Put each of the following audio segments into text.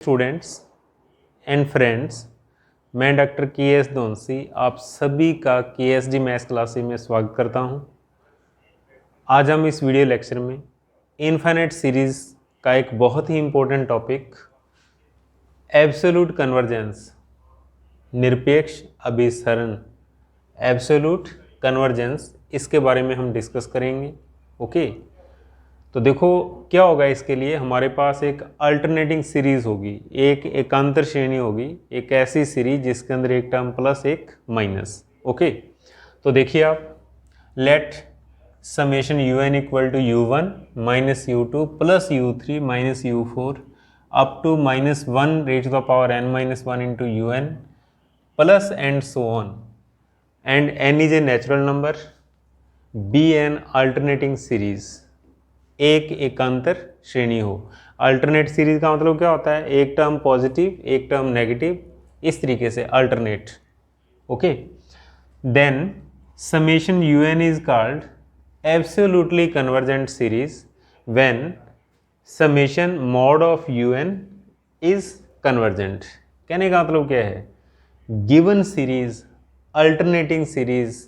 Students and friends, मैं doctor KS. दोनसी आप सभी का के.एस.डी. मैथ्स क्लासेस में स्वागत करता हूं। आज हम इस वीडियो लेक्चर में इनफाइनाइट सीरीज़ का एक बहुत ही इम्पोर्टेंट टॉपिक एब्सोल्यूट कन्वर्जेंस, निरपेक्ष अभिसरण, एब्सोल्यूट कन्वर्जेंस, इसके बारे में हम डिस्कस करेंगे। ओके, तो देखो क्या होगा। इसके लिए हमारे पास एक अल्टरनेटिंग सीरीज़ होगी, एक एकांतर श्रेणी होगी, एक ऐसी सीरीज जिसके अंदर एक टर्म प्लस एक माइनस। ओके, तो देखिए आप, let summation u n equal to u1 minus u2 plus u3 minus u4 up to minus 1 raise to the power n minus 1 into u n plus and so on, and n is a natural number, be an alternating series, एक एकांतर श्रेणी हो। Alternate series का मतलब क्या होता है? एक टर्म पॉजिटिव एक टर्म नेगेटिव, इस तरीके से alternate. Okay, then summation u n is called absolutely convergent series when summation mod of u n is convergent. कहने का मतलब क्या है? गिवन सीरीज, अल्टरनेटिंग सीरीज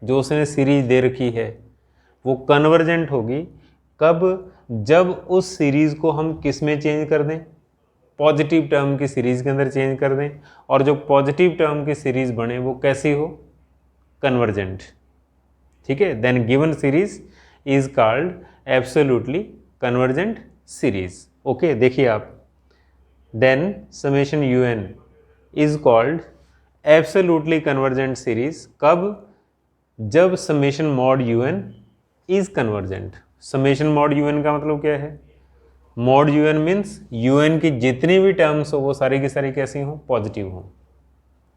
जो उसने सीरीज दे रखी है वो कन्वर्जेंट होगी कब? जब उस सीरीज़ को हम किस में चेंज कर दें? पॉजिटिव टर्म की सीरीज़ के अंदर चेंज कर दें, और जो पॉजिटिव टर्म की सीरीज़ बने वो कैसी हो? कन्वर्जेंट। ठीक है, then given series is called absolutely convergent series. Okay, देखिए आप, then summation u n is called absolutely convergent series कब? जब summation mod u n is convergent. Summation mod u n का मतलब क्या है? Mod u n means u n की जितनी भी टर्म्स हो वो सारी की सारी कैसी हो? पॉजिटिव हो।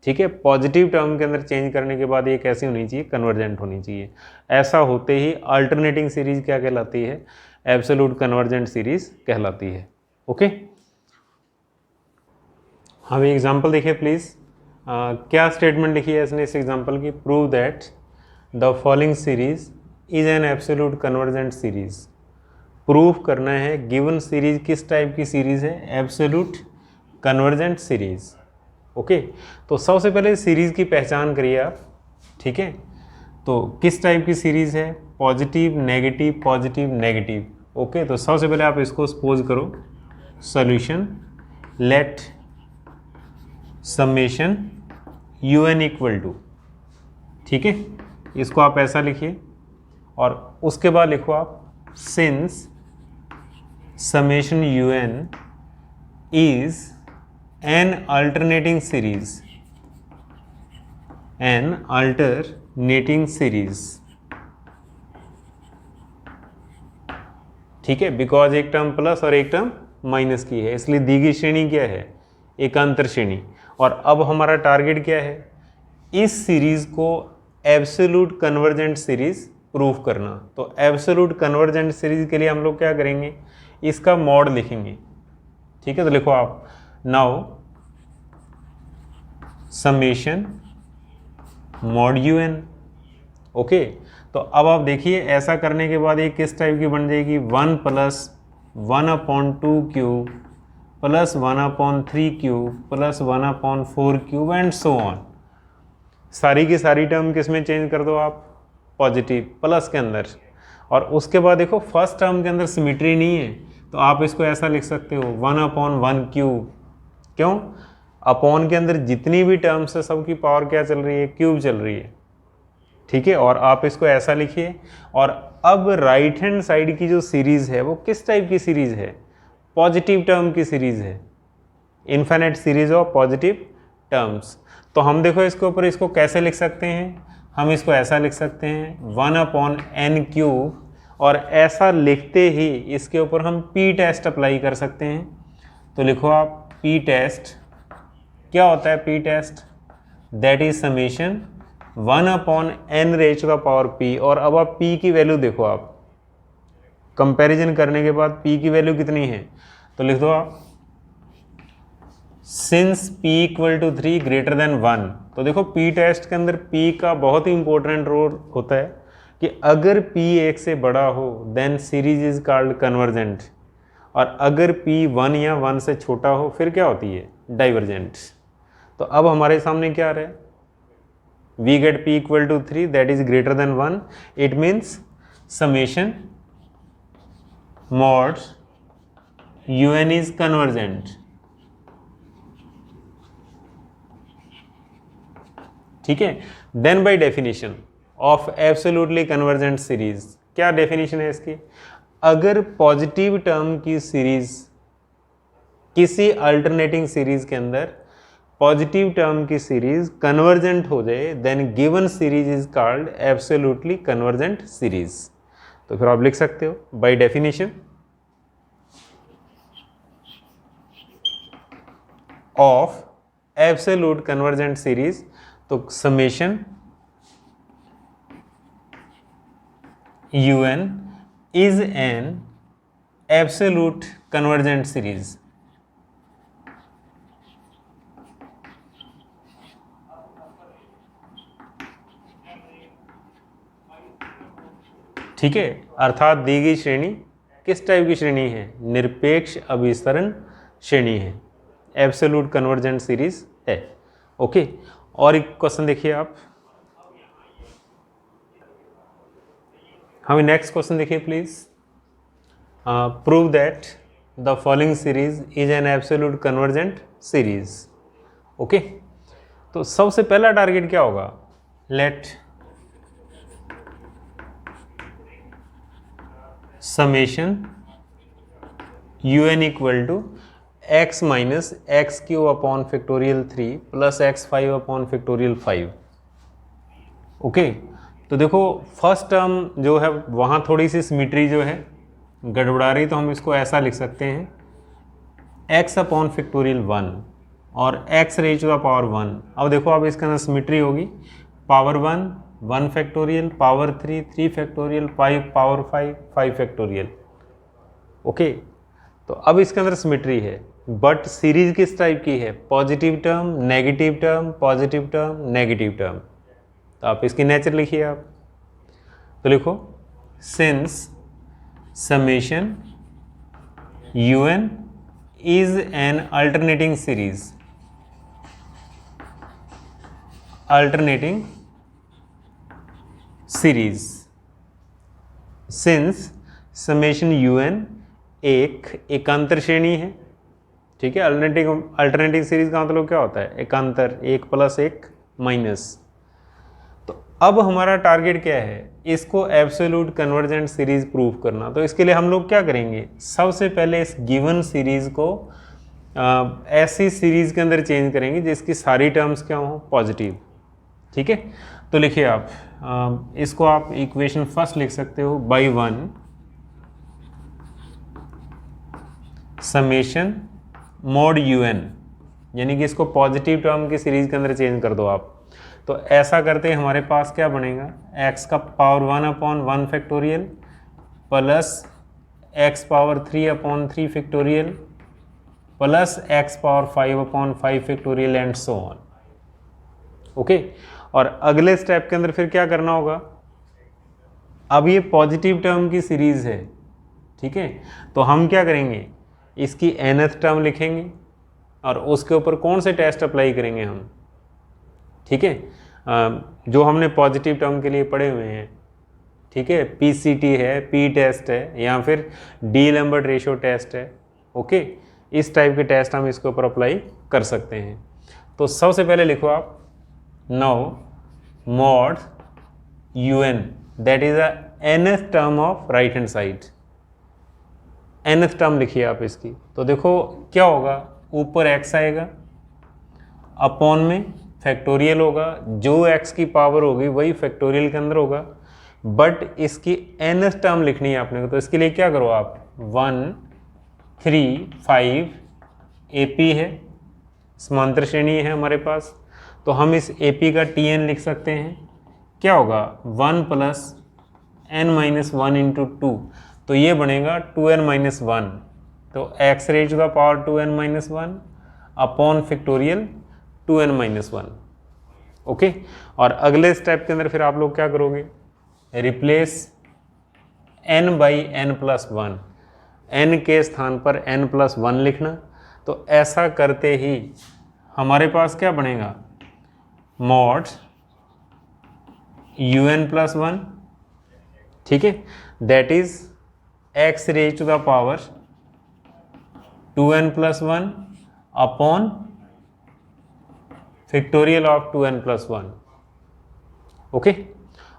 ठीक है, पॉजिटिव टर्म के अंदर चेंज करने के बाद ये कैसी होनी चाहिए? कन्वर्जेंट होनी चाहिए। ऐसा होते ही अल्टरनेटिंग सीरीज क्या कहलाती है? एब्सोल्यूट कन्वर्जेंट सीरीज कहलाती है। ओके, हम एग्जाम्पल देखिए प्लीज़। क्या स्टेटमेंट लिखी है इसने इस एग्जाम्पल की? Prove that the following series is an absolute convergent series. Proof करना है गिवन सीरीज किस टाइप की सीरीज है? Absolute convergent series. ओके, तो सबसे पहले सीरीज की पहचान करिए आप। ठीक है, तो किस टाइप की सीरीज है? Positive negative positive negative. Okay, तो सबसे पहले आप इसको सपोज करो solution let summation u n equal to, ठीक है, इसको आप ऐसा लिखिए, और उसके बाद लिखो आप since summation u n is an alternating series, an alternating series. ठीक है, बिकॉज एक टर्म प्लस और एक टर्म माइनस की है, इसलिए दी गई श्रेणी क्या है? एकांतर श्रेणी। और अब हमारा टारगेट क्या है? इस सीरीज को एब्सोल्यूट कन्वर्जेंट सीरीज प्रूफ करना। तो एब्सोल्यूट कन्वर्जेंट सीरीज के लिए हम लोग क्या करेंगे? इसका मॉड लिखेंगे। ठीक है, तो लिखो आप now summation mod u n. Okay, तो अब आप देखिए ऐसा करने के बाद ये किस टाइप की बन जाएगी? 1 plus 1/2 cube plus 1/3 cube plus 1/4 cube and so on. सारी की सारी टर्म किस में चेंज कर दो आप? पॉजिटिव प्लस के अंदर। और उसके बाद देखो फर्स्ट टर्म के अंदर सिमिट्री नहीं है, तो आप इसको ऐसा लिख सकते हो 1/1 क्यूब। क्यों? अपॉन के अंदर जितनी भी टर्म्स है सबकी पावर क्या चल रही है? क्यूब चल रही है। ठीक है, और आप इसको ऐसा लिखिए। और अब राइट हैंड साइड की जो सीरीज है वो किस टाइप की सीरीज है? पॉजिटिव टर्म की सीरीज है, infinite series of positive terms. तो हम देखो इसके ऊपर इसको कैसे लिख सकते हैं? हम इसको ऐसा लिख सकते हैं 1/n क्यूब, और ऐसा लिखते ही इसके ऊपर हम पी टेस्ट अप्लाई कर सकते हैं। तो लिखो आप पी टेस्ट। क्या होता है P test? That is summation 1/n raise to the power p। और अब आप p की वैल्यू देखो, आप कंपैरिजन करने के बाद p की वैल्यू कितनी है? तो लिख दो आप since p equal to 3 greater than 1। तो देखो p टेस्ट के अंदर p का बहुत ही इंपॉर्टेंट रोल होता है कि अगर p 1 से बड़ा हो then series is called convergent, और अगर P 1 या 1 से छोटा हो फिर क्या होती है, डाइवर्जेंट। तो अब हमारे सामने क्या आ रहा है, we get P equal to 3 that is greater than 1, it means summation mod UN is convergent. ठीक है, then by definition of absolutely convergent series, क्या डेफिनेशन है इसकी, अगर पॉजिटिव टर्म की सीरीज किसी अल्टरनेटिंग सीरीज के अंदर पॉजिटिव टर्म की सीरीज कन्वर्जेंट हो जाए then given series is called absolutely convergent series. तो फिर आप लिख सकते हो by definition of absolute convergent series, तो summation UN is an absolute convergent series। ठीक है, अर्थात दी गई श्रेणी किस टाइप की श्रेणी है, निरपेक्ष अभिसरण श्रेणी है, एब्सोल्यूट कन्वर्जेंट सीरीज है। ओके, और एक क्वेश्चन देखिए आप, हमें नेक्स्ट क्वेश्चन देखिए please, prove that the following series is an absolute convergent series. Okay, तो सबसे पहला टारगेट क्या होगा, let summation UN equal to x minus x cube upon factorial 3 plus x5 upon factorial 5। Okay, तो देखो first term जो है वहाँ थोड़ी सी सिमिट्री जो है गड़बड़ा रही, तो हम इसको ऐसा लिख सकते हैं x अपॉन फैक्टोरियल 1 और x raise to the power 1। अब देखो अब इसके अंदर सिमिट्री होगी, power 1 1 factorial, power 3 3 factorial, 5 power 5 5 factorial. Okay, तो अब इसके अंदर सिमिट्री है, बट सीरीज किस टाइप की है, positive term negative term positive term negative term. तो आप इसकी नेचर लिखिए आप, तो लिखो since summation UN is an alternating series, alternating series, since summation UN एक एकांतर श्रेणी है। ठीक है, अल्टरनेटिंग सीरीज का मतलब क्या होता है, एकांतर, एक प्लस एक माइनस। तो अब हमारा टारगेट क्या है, इसको एब्सोल्यूट कन्वर्जेंट सीरीज प्रूव करना। तो इसके लिए हम लोग क्या करेंगे, सबसे पहले इस गिवन सीरीज को ऐसी सीरीज के अंदर चेंज करेंगे जिसकी सारी टर्म्स क्या हो, पॉजिटिव। ठीक है, तो लिखिए आप इसको आप इक्वेशन फर्स्ट लिख सकते हो बाई 1 समेशन मॉड UN, यानी कि इसको पॉजिटिव टर्म की सीरीज के अंदर चेंज कर दो आप। तो ऐसा करते हमारे पास क्या बनेगा, x का power 1 upon 1 factorial plus x power 3 upon 3 factorial plus x power 5 upon 5 factorial and so on. Okay, और अगले स्टेप के अंदर फिर क्या करना होगा, अब ये पॉजिटिव टर्म की सीरीज है। ठीक है, तो हम क्या करेंगे, इसकी nth टर्म लिखेंगे और उसके ऊपर कौन से टेस्ट अप्लाई करेंगे हम। ठीक है, जो हमने पॉजिटिव टर्म के लिए पढ़े हुए हैं। ठीक है, PCT है, P टेस्ट है, या फिर डी लैम्बर्ट रेशियो टेस्ट है। ओके, इस टाइप के टेस्ट हम इसके ऊपर अप्लाई कर सकते हैं। तो सबसे पहले लिखो आप now mod UN that is the nth term of right hand side, nth term लिखिए आप इसकी। तो देखो क्या होगा, ऊपर x आएगा, अपॉन में फैक्टोरियल होगा, जो x की पावर होगी वही फैक्टोरियल के अंदर होगा, बट इसकी nth टर्म लिखनी है आपने। तो इसके लिए क्या करो आप, 1 3 5 AP है, समांतर श्रेणी है हमारे पास, तो हम इस AP का TN लिख सकते हैं। क्या होगा, 1 प्लस n माइनस 1 इंटू 2, तो ये बनेगा 2n माइनस 1। तो x raise to the power 2n minus 1 upon factorial 2n minus 1। Okay, और अगले स्टेप के अंदर फिर आप लोग क्या करोगे, replace n by n plus 1, n के स्थान पर n+1 लिखना। तो ऐसा करते ही हमारे पास क्या बनेगा, मॉड un+1, ठीक है, that is x raise to the power 2n+1 upon factorial of 2n+1। Okay,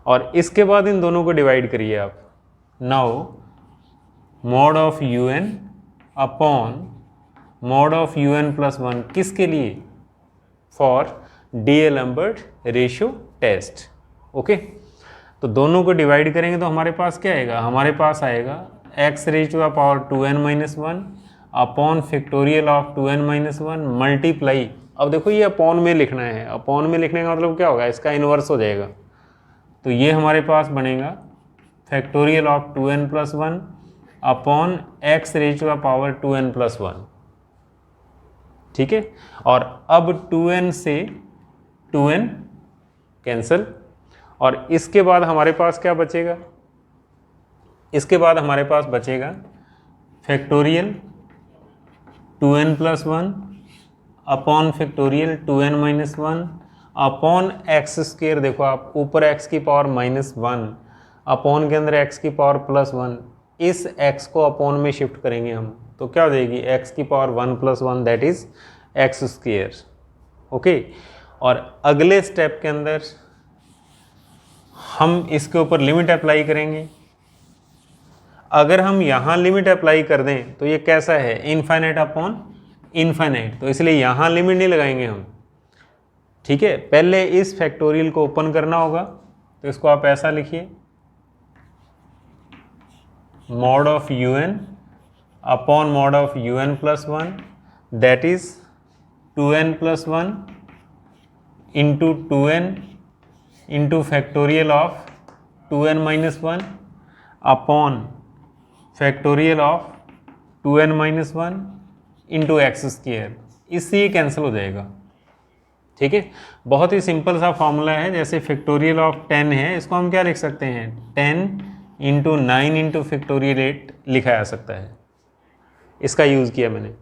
और इसके बाद इन दोनों को डिवाइड करिए आप। Now mod of un upon mod of un+1 किसके लिए, for D'Alembert ratio test. Okay, तो दोनों को डिवाइड करेंगे तो हमारे पास क्या आएगा, हमारे पास आएगा x raise to the power 2n-1 upon factorial of 2n-1 multiply. अब देखो ये अपॉन में लिखना है, अपॉन में लिखने का मतलब क्या होगा, इसका इन्वर्स हो जाएगा। तो ये हमारे पास बनेगा factorial of 2n+1 upon x raise to the power 2n+1, ठीक है। और अब 2n से 2n कैंसिल, और इसके बाद हमारे पास क्या बचेगा, इसके बाद हमारे पास बचेगा factorial 2n+1 upon factorial 2n-1 upon x²। देखो आप ऊपर x की पावर -1 अपॉन के अंदर x की पावर +1, इस x को अपॉन में शिफ्ट करेंगे हम, तो क्या हो जाएगी x की power 1+1 that is x²। Okay, और अगले स्टेप के अंदर हम इसके ऊपर लिमिट अप्लाई करेंगे। अगर हम यहाँ लिमिट अप्लाई कर दें तो ये कैसा है, इनफाइनाइट अपॉन इनफाइनाइट, तो इसलिए यहाँ लिमिट नहीं लगाएंगे हम, ठीक है। पहले इस फैक्टोरियल को ओपन करना होगा, तो इसको आप ऐसा लिखिए, mod of un upon mod of un+1 that is 2n+1 into 2n into factorial of 2n-1 upon factorial of 2n-1 into x²। इससे ये कैंसिल हो जाएगा, ठीक है। बहुत ही सिंपल सा फॉर्मूला है, जैसे फैक्टोरियल ऑफ 10 है, इसको हम क्या लिख सकते हैं, 10 इंटू 9 इंटू फैक्टोरियल 8 लिखा जा सकता है। इसका यूज़ किया मैंने,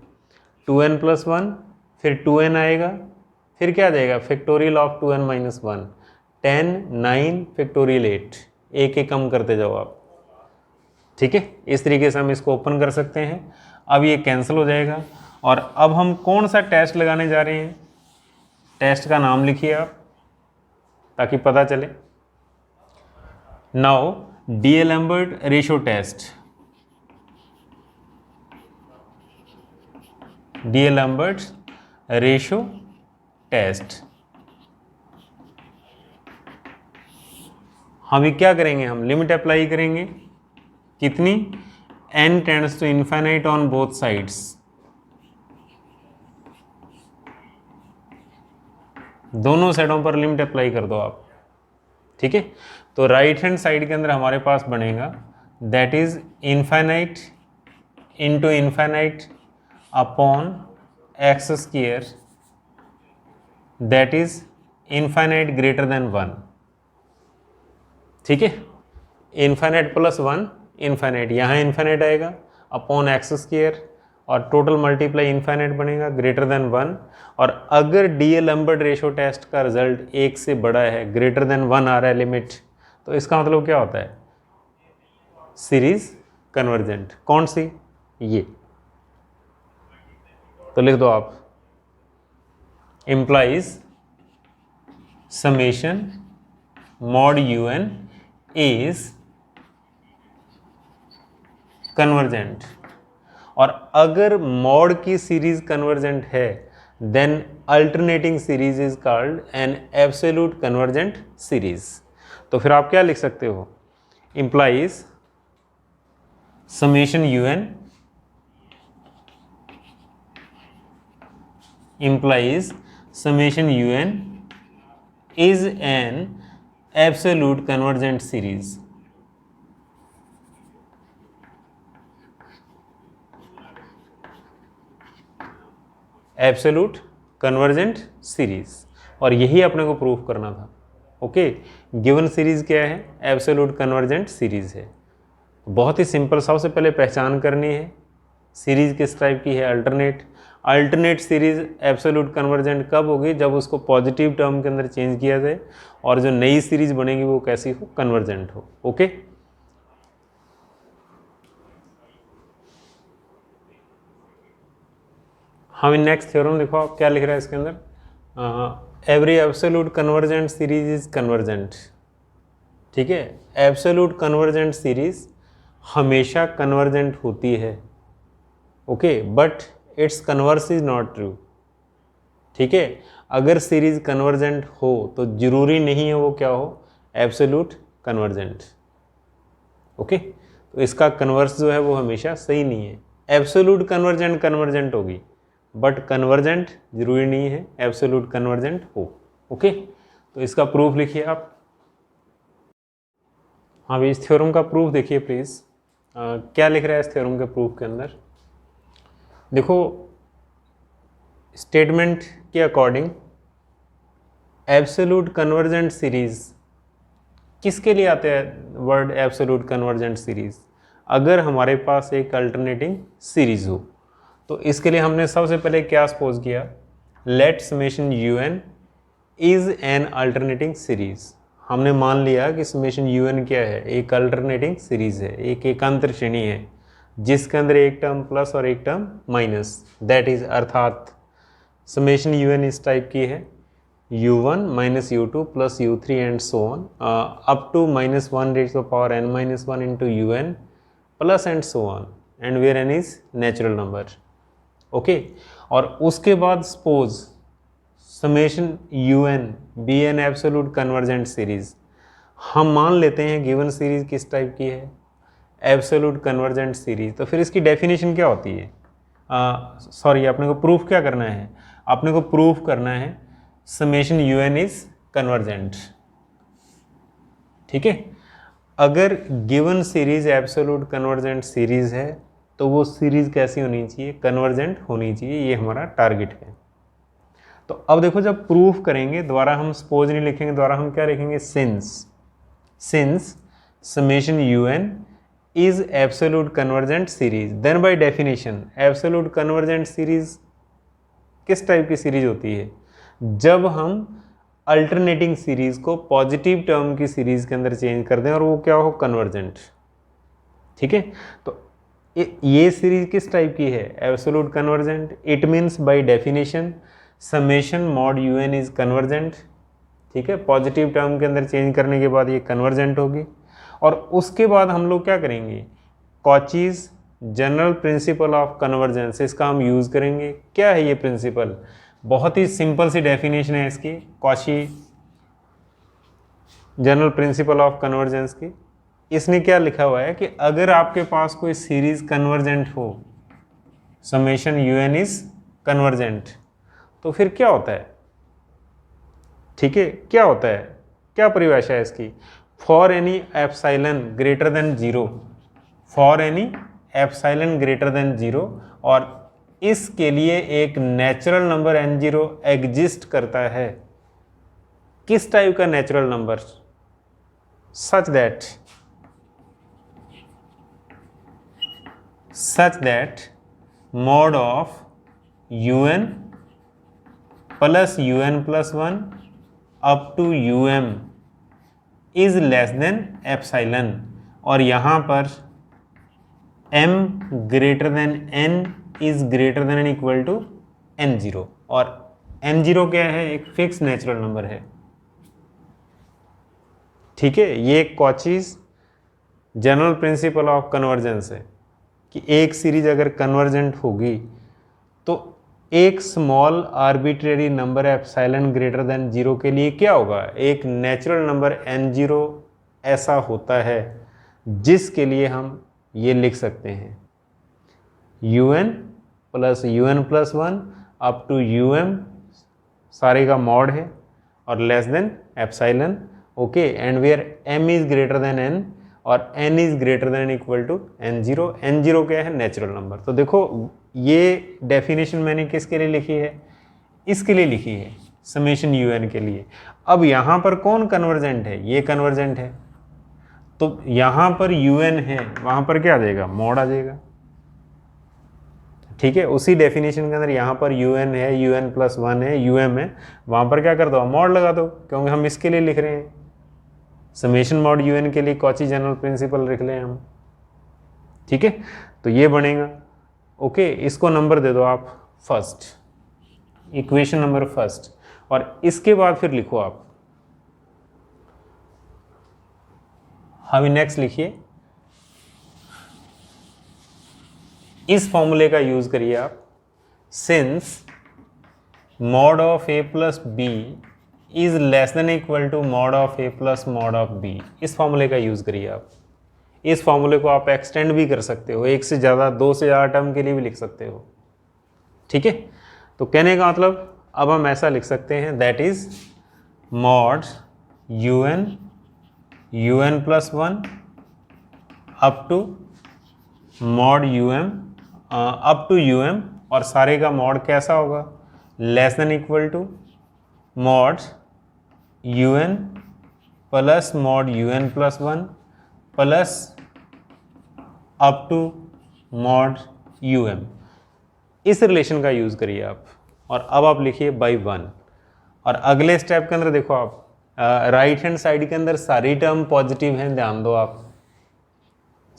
2n+1 फिर 2n आएगा, फिर क्या आ जाएगा फैक्टोरियल ऑफ 2n-1, 10 9 फैक्टोरियल 8, एक एक कम करते जाओ आप, ठीक है। इस तरीके से हम इसको ओपन कर सकते हैं। अब ये कैंसिल हो जाएगा, और अब हम कौन सा टेस्ट लगाने जा रहे हैं, टेस्ट का नाम लिखिए आप ताकि पता चले। Now D'Alembert ratio test, D'Alembert ratio test. अभी क्या करेंगे, हम लिमिट अप्लाई करेंगे, कितनी, n tends to infinite on both sides, दोनों साइडों पर लिमिट अप्लाई कर दो आप, ठीक है। तो राइट हैंड साइड के अंदर हमारे पास बनेगा that is infinite into infinite upon x² that is infinite greater than 1, ठीक है। इनफाइनाइट +1 इनफाइनाइट, यहाँ इनफाइनाइट आएगा अपॉन x², और टोटल मल्टीप्लाई इनफाइनाइट बनेगा ग्रेटर देन 1। और अगर डीएलम्बर्ट रेशियो टेस्ट का रिजल्ट 1 से बड़ा है, ग्रेटर देन 1 आ रहा है लिमिट, तो इसका मतलब क्या होता है, सीरीज कन्वर्जेंट। कौन सी, ये, तो लिख दो आप, implies summation mod un is convergent. और अगर मॉड की सीरीज कन्वर्जेंट है then alternating series is called an absolute convergent series. तो फिर आप क्या लिख सकते हो, implies summation un implies summation un is an absolute convergent series. Absolute convergent series, और यही अपने को प्रूफ करना था। ओके, गिवन सीरीज क्या है, एब्सोल्यूट कन्वर्जेंट सीरीज है। बहुत ही सिंपल, सबसे पहले पहचान करनी है सीरीज किस टाइप की है, alternate. Alternate series absolute convergent कब होगी, जब उसको पॉजिटिव टर्म के अंदर चेंज किया जाए और जो नई सीरीज बनेगी वो कैसी हो, कन्वर्जेंट हो। ओके, हम नेक्स्ट थ्योरम देखो आप क्या लिख रहा है इसके अंदर, every absolute convergent series is convergent. ठीक है, एब्सोल्यूट कन्वर्जेंट सीरीज हमेशा कन्वर्जेंट होती है। Okay, but it's converse is not true. ठीक है, अगर सीरीज कन्वर्जेंट हो तो जरूरी नहीं है वो क्या हो, एब्सोल्यूट कन्वर्जेंट। ओके, तो इसका कन्वर्स जो है वो हमेशा सही नहीं है। एब्सोल्यूट कन्वर्जेंट कन्वर्जेंट होगी, बट कन्वर्जेंट जरूरी नहीं है एब्सोल्यूट कन्वर्जेंट हो। ओके, तो इसका प्रूफ लिखिए आप। हाँ भाई, इस थ्योरम का प्रूफ देखिए प्लीज़। क्या लिख रहा है इस थ्योरम के प्रूफ के अंदर, देखो स्टेटमेंट के अकॉर्डिंग एब्सोल्यूट कन्वर्जेंट सीरीज किसके लिए आते हैं वर्ड एब्सोल्यूट कन्वर्जेंट सीरीज, अगर हमारे पास एक अल्टरनेटिंग सीरीज हो। तो इसके लिए हमने सबसे पहले क्या सपोज किया, let summation un is an alternating series. हमने मान लिया कि समेशन un क्या है, एक अल्टरनेटिंग सीरीज है, एक एकांतर श्रेणी है जिसके अंदर एक टर्म प्लस और एक टर्म माइनस, दैट इज अर्थात समेशन un इस टाइप की है u1 minus u2 plus u3 and so on up to -1 raise to the power n-1 into un plus and so on, and where n is natural number. Okay, और उसके बाद suppose summation un be an absolute convergent series. हम मान लेते हैं given series किस type की है, एब्सोल्यूट कन्वर्जेंट सीरीज। तो फिर इसकी डेफिनेशन क्या होती है, सॉरी आपने को प्रूफ क्या करना है, आपने को प्रूफ करना है समेशन un इज कन्वर्जेंट। ठीक है, अगर given series absolute convergent series है तो वो सीरीज कैसी होनी चाहिए, कन्वर्जेंट होनी चाहिए, ये हमारा टारगेट है। तो अब देखो जब प्रूफ करेंगे दोबारा हम सपोज नहीं लिखेंगे, दोबारा हम क्या लिखेंगे, since summation un is absolute convergent series, then by definition absolute convergent series किस टाइप की सीरीज होती है, जब हम अल्टरनेटिंग सीरीज को पॉजिटिव टर्म की सीरीज के अंदर चेंज कर दें और वो क्या हो, कन्वर्जेंट। ठीक है, तो ये सीरीज किस टाइप की है, absolute convergent. It means by definition summation mod un is convergent. ठीक है, पॉजिटिव टर्म के अंदर चेंज करने के बाद ये कन्वर्जेंट होगी। और उसके बाद हम लोग क्या करेंगे, Cauchy's general principle of convergence, इसका हम यूज़ करेंगे। क्या है ये प्रिंसिपल, बहुत ही सिंपल सी डेफिनेशन है इसकी, Cauchy general principle of convergence की। इसने क्या लिखा हुआ है कि अगर आपके पास कोई सीरीज कन्वर्जेंट हो, समेशन un इज कन्वर्जेंट, तो फिर क्या होता है। ठीक है, क्या होता है, क्या परिभाषा है इसकी, for any epsilon greater than 0, for any epsilon greater than 0, और इसके लिए एक नेचुरल नंबर n0 एग्जिस्ट करता है। किस टाइप का natural number, such that mod of un plus un plus 1 up to um is less than epsilon, और यहाँ पर m greater than n is greater than and equal to n0, और n0 क्या है, एक फिक्स नेचुरल नंबर है। ठीक है, ये Cauchy's general principle of convergence है कि एक सीरीज अगर कन्वर्जेंट होगी तो एक small arbitrary number epsilon greater than 0 के लिए क्या होगा, एक नेचुरल नंबर n0 ऐसा होता है जिसके लिए हम ये लिख सकते हैं un plus 1 up to um सारे का मॉड है और less than epsilon. Okay, and where m is greater than n और n is greater than equal to n0। n0 क्या है, नेचुरल नंबर। तो देखो ये डेफिनेशन मैंने किसके लिए लिखी है, इसके लिए लिखी है, समेशन un के लिए। अब यहाँ पर कौन कन्वर्जेंट है, ये कन्वर्जेंट है, तो यहाँ पर un है, वहाँ पर क्या आ जाएगा, मॉड आ जाएगा। ठीक है, उसी डेफिनेशन के अंदर यहाँ पर un है, un+1 है, um है, वहाँ पर क्या कर दो, मॉड लगा दो, क्योंकि हम इसके लिए लिख रहे हैं, समेशन मॉड un के लिए कॉची जनरल प्रिंसिपल लिख लें हम। ठीक है, तो ये बनेगा। ओके, इसको नंबर दे दो आप फर्स्ट, इक्वेशन नंबर फर्स्ट, और इसके बाद फिर लिखो आप, अभी नेक्स्ट लिखिए, इस फॉर्मूले का यूज करिए आप, since mod of a plus b is less than equal to mod of a plus mod of b, इस फॉर्मूले का यूज करिए आप। इस फॉर्मूले को आप एक्सटेंड भी कर सकते हो, एक से ज़्यादा, दो से ज़्यादा टर्म के लिए भी लिख सकते हो। ठीक है, तो कहने का मतलब अब हम ऐसा लिख सकते हैं, that is mod un+1 up to mod up to और सारे का मॉड कैसा होगा, less than equal to mod un plus mod un+1 plus up to mod इस रिलेशन का यूज़ करिए आप, और अब आप लिखिए बाई 1। और अगले स्टेप के अंदर देखो आप, राइट हैंड साइड के अंदर सारी टर्म पॉजिटिव हैं, ध्यान दो आप,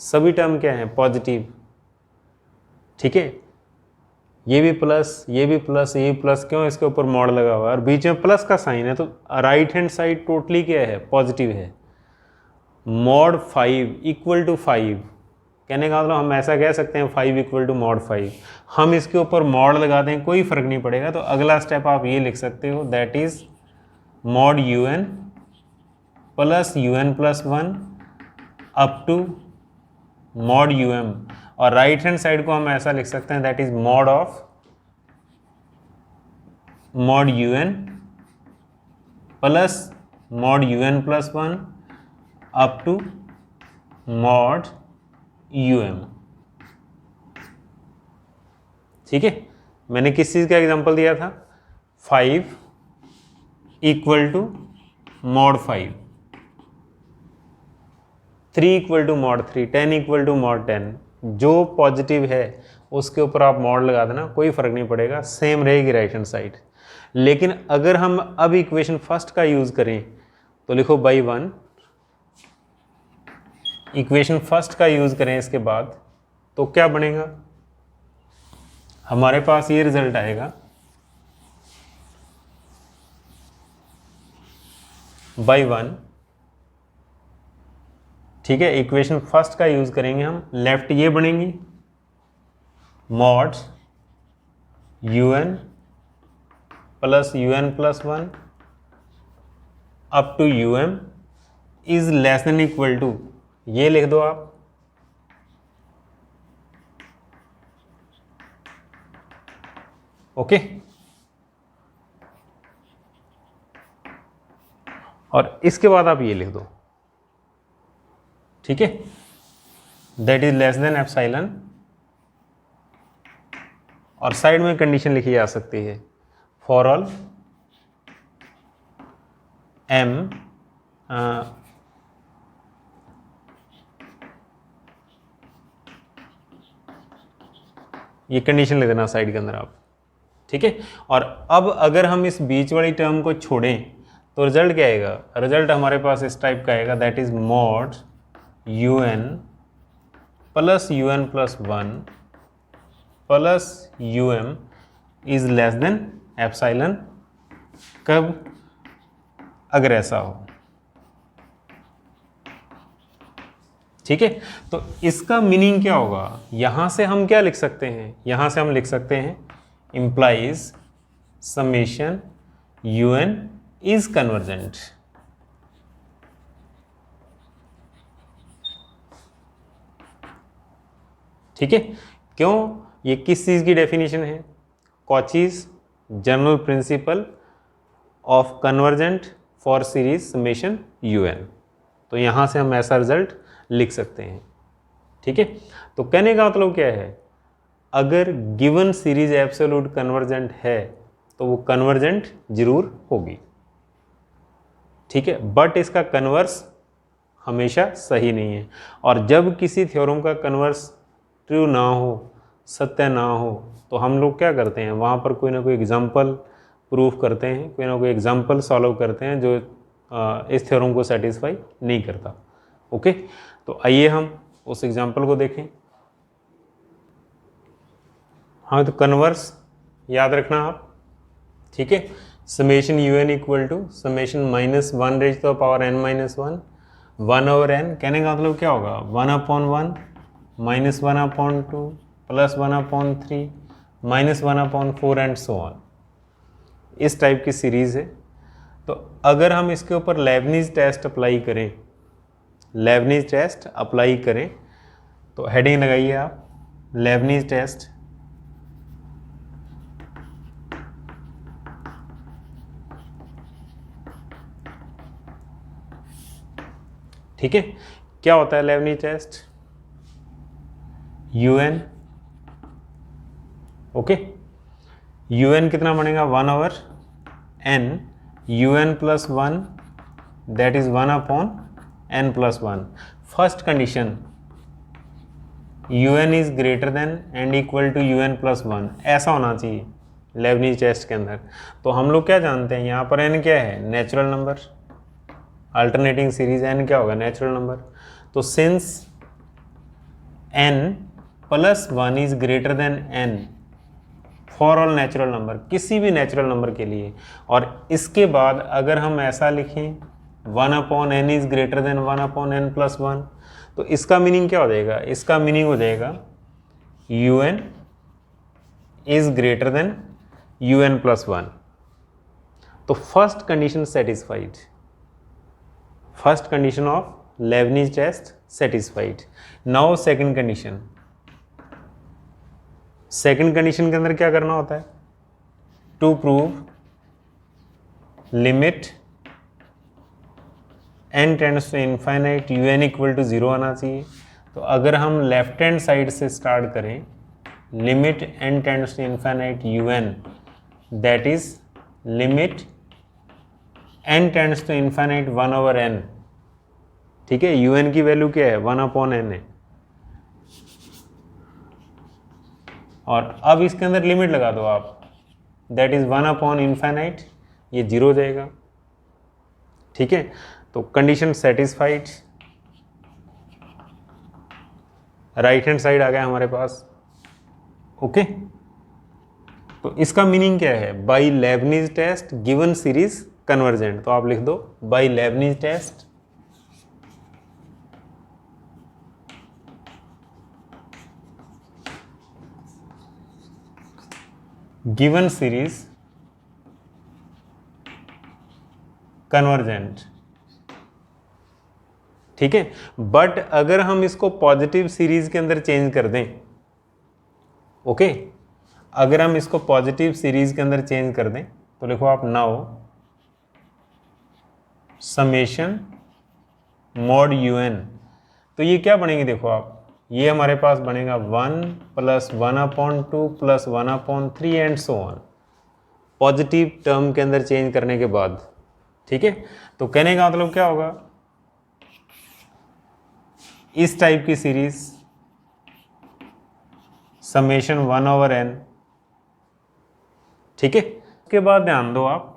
सभी टर्म क्या हैं, पॉजिटिव। ठीक है, ये भी प्लस, ये भी प्लस, ये भी प्लस, क्यों, इसके ऊपर मॉड लगा हुआ है और बीच में प्लस का साइन है, तो राइट हैंड साइड टोटली क्या है, पॉजिटिव है। मॉड 5 इक्वल टू 5, कहने का मतलब हम ऐसा कह सकते हैं 5 इक्वल टू मॉड 5, हम इसके ऊपर मॉड लगा दें, कोई फर्क नहीं पड़ेगा। तो अगला स्टेप आप ये लिख सकते हो, that is mod un plus un+1 up to mod और राइट हैंड साइड को हम ऐसा लिख सकते हैं, that is mod of mod un plus mod un+1 up to mod ठीक है, मैंने किस चीज़ का एग्जांपल दिया था, 5 equal to mod 5, 3 equal to mod 3, 10 equal to mod 10, जो पॉजिटिव है उसके ऊपर आप मॉड लगा देना, कोई फर्क नहीं पड़ेगा, सेम रहेगी राइट हैंड साइड। लेकिन अगर हम अब इक्वेशन फर्स्ट का यूज करें तो लिखो बाई 1, इक्वेशन फर्स्ट का यूज करें इसके बाद, तो क्या बनेगा, हमारे पास ये रिजल्ट आएगा, बाई 1। ठीक है, इक्वेशन फर्स्ट का यूज करेंगे हम, लेफ्ट ये बनेंगी mod un plus un+1 up to is less than equal to, ये लिख दो आप, ओके। और इसके बाद आप ये लिख दो, ठीक है, that is less than epsilon, और साइड में कंडीशन लिखी जा सकती है, फॉर ऑल m ये कंडीशन लिख देना साइड के अंदर आप, ठीक है। और अब अगर हम इस बीच वाली टर्म को छोड़ें तो रिजल्ट क्या आएगा, रिजल्ट हमारे पास इस टाइप का आएगा, that is mod un plus un+1 plus is less than epsilon, कब, अगर ऐसा हो, ठीक है। तो इसका मीनिंग क्या होगा, यहां से हम क्या लिख सकते हैं, यहां से हम लिख सकते हैं implies summation un is convergent. ठीक है, क्यों, ये किस चीज की डेफिनेशन है, Cauchy's general principle of convergent for series summation un। तो यहां से हम ऐसा रिजल्ट लिख सकते हैं, ठीक है। तो कहने का मतलब क्या है, अगर गिवन सीरीज एब्सोल्यूट कन्वर्जेंट है तो वो कन्वर्जेंट जरूर होगी, ठीक है, बट इसका कन्वर्स हमेशा सही नहीं है। और जब किसी थ्योरम का कन्वर्स ट्रू ना हो सत्य ना हो तो हम लोग क्या करते हैं, वहाँ पर कोई ना कोई एग्जाम्पल प्रूफ करते हैं, कोई ना कोई एग्जाम्पल सॉल्व करते हैं जो इस थ्योरम को सेटिस्फाई नहीं करता। ओके, तो आइए हम उस एग्जाम्पल को देखें। हाँ, तो कन्वर्स याद रखना आप, ठीक है। Summation u n equal to summation minus one raise to the power n minus one, one over n, कहने का मतलब क्या होगा, one upon one minus one upon two plus one upon three minus one upon four and so on. इस type की series है। तो अगर हम इसके ऊपर लेबनीज टेस्ट अप्लाई करें, लेबनीज टेस्ट अप्लाई करें, तो हेडिंग लगाइए आप, लेबनीज टेस्ट। ठीक है, क्या होता है Leibniz test, u n, okay, u n कितना बनेगा, one over n, u n plus one that is one upon n plus one. First condition, u n is greater than and equal to u n plus one, ऐसा होना चाहिए Lebanese test के अंदर। तो हम लोग क्या जानते हैं, यहाँ पर एन क्या है, natural number, alternating series n क्या होगा, नेचुरल नंबर। तो since n plus one is greater than n for all natural number, किसी भी नेचुरल नंबर के लिए, और इसके बाद अगर हम ऐसा लिखें one upon n is greater than one upon n plus one, तो इसका मीनिंग क्या हो जाएगा, इसका मीनिंग हो जाएगा u n is greater than u n plus one. तो first condition satisfied, first condition of Leibniz test satisfied. Now second condition, second condition के अंदर क्या करना होता है, to prove limit n tends to infinite u n equal to zero आना चाहिए। तो अगर हम लेफ्ट हैंड साइड से स्टार्ट करें, limit n tends to infinite u n that is limit n tends to infinite one over n, ठीक है, you n की वैल्यू क्या है, वन अपॉन एन है, और अब इसके अंदर लिमिट लगा दो आप, that is one upon infinite, ये जीरो हो जाएगा, ठीक है। तो condition satisfied, right hand side आ गया हमारे पास, ओके। तो इसका मीनिंग क्या है, by Leibniz test given series convergent, तो आप लिख दो by Leibniz test given series convergent, ठीक है। बट अगर हम इसको पॉजिटिव सीरीज के अंदर चेंज कर दें, ओके, अगर हम इसको पॉजिटिव सीरीज के अंदर चेंज कर दें, तो लिखो आप now summation mod u n, तो ये क्या बनेंगे, देखो आप, ये हमारे पास बनेगा one plus one upon two plus one upon three and so on, positive term के अंदर चेंज करने के बाद, ठीक है। तो कहने का मतलब क्या होगा, इस टाइप की series summation one over n, ठीक है। उसके बाद ध्यान दो आप,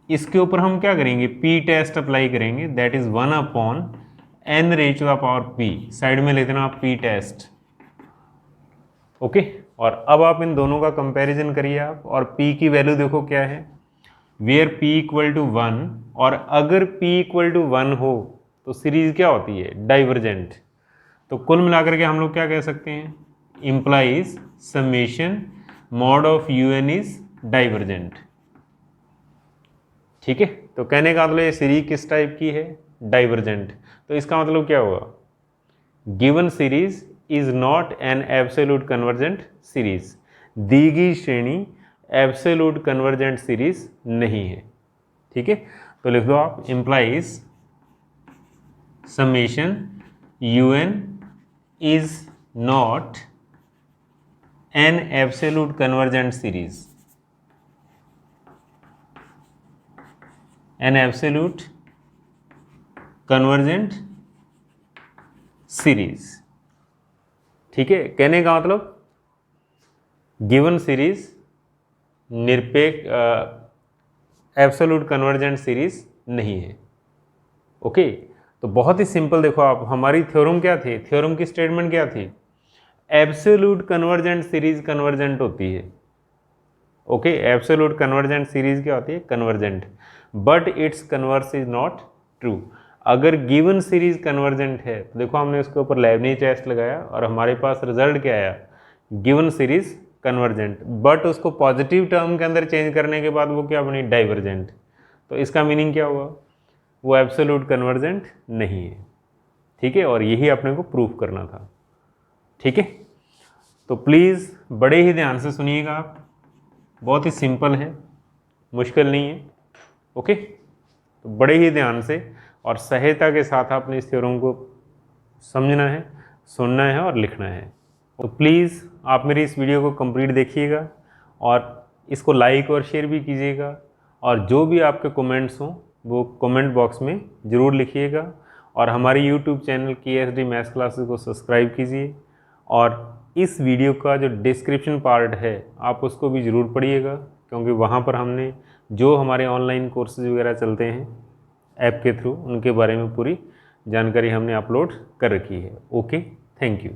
इसके ऊपर हम क्या करेंगे, पी टेस्ट अप्लाई करेंगे, that is one upon n raise to the power p, side में लिख देना आप पी टेस्ट, ओके। और अब आप इन दोनों का कंपैरिजन करिए आप, और पी की वैल्यू देखो क्या है, where p equal to one, और अगर पी इक्वल टू वन हो तो सीरीज क्या होती है, डाइवर्जेंट। तो कुल मिलाकर के हम लोग क्या कह सकते हैं, implies summation mod of u n is divergent, ठीक है। तो कहने का मतलब ये सीरीज किस टाइप की है, डाइवर्जेंट। तो इसका मतलब क्या होगा, given series is not an absolute convergent series, दी गई श्रेणी एब्सोल्यूट कन्वर्जेंट सीरीज नहीं है, ठीक है। तो लिख दो आप, implies summation u n is not an absolute convergent series, an absolute convergent series, ठीक है। कहने का मतलब गिवन सीरीज निरपेक्ष एब्सोल्यूट कन्वर्जेंट सीरीज नहीं है। ओके, तो बहुत ही सिंपल देखो आप, हमारी थ्योरम क्या थी, थ्योरम की स्टेटमेंट क्या थी, एब्सोल्यूट कन्वर्जेंट सीरीज कन्वर्जेंट होती है। ओके, एब्सोल्यूट कन्वर्जेंट सीरीज क्या होती है, convergent, but it's converse is not true. अगर गिवन सीरीज कन्वर्जेंट है तो देखो हमने उसके ऊपर लेबनीज टेस्ट लगाया और हमारे पास रिजल्ट क्या आया, गिवन सीरीज कन्वर्जेंट, बट उसको पॉजिटिव टर्म के अंदर चेंज करने के बाद वो क्या बनी, डाइवर्जेंट। तो इसका मीनिंग क्या हुआ, वो एब्सोल्यूट कन्वर्जेंट नहीं है। ठीक है, और यही अपने को प्रूफ करना था। ठीक है, तो प्लीज़ बड़े ही ध्यान से सुनिएगा आप, बहुत ही सिंपल है, मुश्किल नहीं है। ओके, तो बड़े ही ध्यान से और सहायता के साथ आपने इस थ्योरम को समझना है, सुनना है और लिखना है। तो प्लीज़ आप मेरी इस वीडियो को कंप्लीट देखिएगा और इसको लाइक और शेयर भी कीजिएगा, और जो भी आपके कमेंट्स हों वो कमेंट बॉक्स में ज़रूर लिखिएगा, और हमारी YouTube channel KSD maths classes को सब्सक्राइब कीजिए, और इस वीडियो का जो डिस्क्रिप्शन पार्ट है आप उसको भी ज़रूर पढ़िएगा, क्योंकि वहाँ पर हमने जो हमारे ऑनलाइन कोर्सेज वगैरह चलते हैं ऐप के थ्रू, उनके बारे में पूरी जानकारी हमने अपलोड कर रखी है। Okay, thank you.